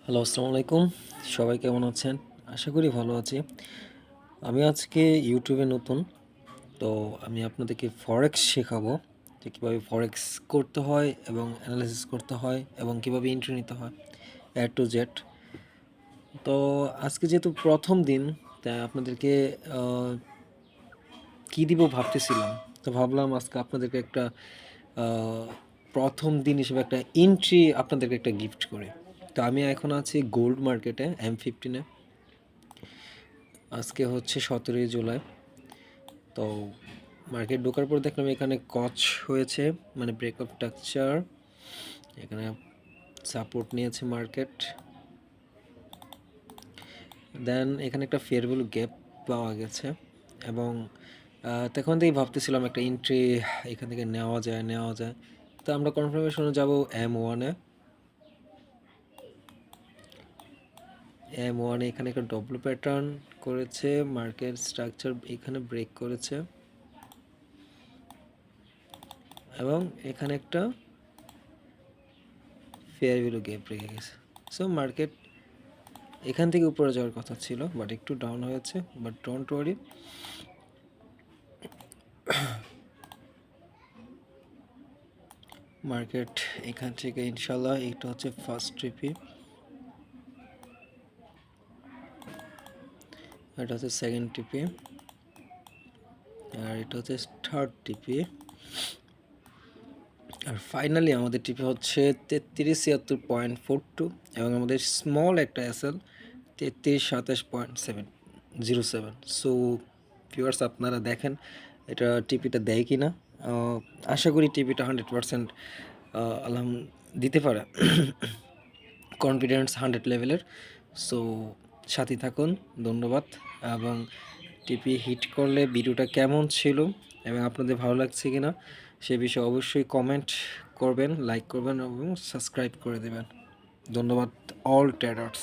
Hello, আসসালামু আলাইকুম। সবাই কেমন আছেন? আশা করি ভালো আছি। আমি আজকে ইউটিউবে নতুন। তো আমি আপনাদেরকে ফরেক্স শেখাবো যে কীভাবে ফরেক্স করতে হয় এবং অ্যানালাইসিস করতে হয় এবং কীভাবে এন্ট্রি নিতে হয় A to Z। তো আজকে যেহেতু প্রথম দিন, তাই আপনাদেরকে কী দিব ভাবতেছিলাম। তো ভাবলাম আজকে আপনাদেরকে একটা আ প্রথম দিন হিসেবে একটা এন্ট্রি আপনাদেরকে একটা গিফট করি। তো আমি এখন আছি গোল্ড মার্কেটে M15 এ। আজকে হচ্ছে 17ই জুলাই। তো মার্কেট ঢোকার পর দেখলাম এখানে কচ হয়েছে, মানে ব্রেকআপ স্ট্রাকচার। এখানে সাপোর্ট নিয়েছে মার্কেট। দেন এখানে একটা ফেয়ার ভ্যালু গ্যাপ পাওয়া গেছে এবং তখন থেকেই ভাবতেছিলাম একটা এন্ট্রি এখান থেকে নেওয়া যায়। তো আমরা কনফার্মেশনে যাব M1 এখানে একটা ডব্লিউ প্যাটার্ন করেছে, মার্কেট স্ট্রাকচার এখানে ব্রেক করেছে এবং এখানে একটা ফেয়ার ভ্যালু গ্যাপ রেখে গেছে। সো মার্কেট এখান থেকে উপরে যাওয়ার কথা ছিল, বাট একটু ডাউন হয়েছে, বাট ডোন্ট ওয়ারি। মার্কেট এখান থেকে ইনশাল্লাহ, এটা হচ্ছে ফার্স্ট টিপি, এটা হচ্ছে সেকেন্ড টিপি, আর এটা হচ্ছে থার্ড টিপি, আর ফাইনালি আমাদের টিপি হচ্ছে 3376.42 এবং আমাদের স্মল একটা এসএল 3327.707। সো ভিউয়ার্স, আপনারা দেখেন এটা টিপিটা দেয় কি না। আশা করি টিপিটা 100% আলহাম দিতে পারে, কনফিডেন্স 100 লেভেলের। সো সাথে থাকুন, ধন্যবাদ। এবং টিপি হিট করলে ভিডিওটা কেমন ছিল এবং আপনাদের ভালো লাগছে কিনা সে বিষয়ে অবশ্যই কমেন্ট করবেন, লাইক করবেন এবং সাবস্ক্রাইব করে দেবেন। ধন্যবাদ অল ট্রেডার্স।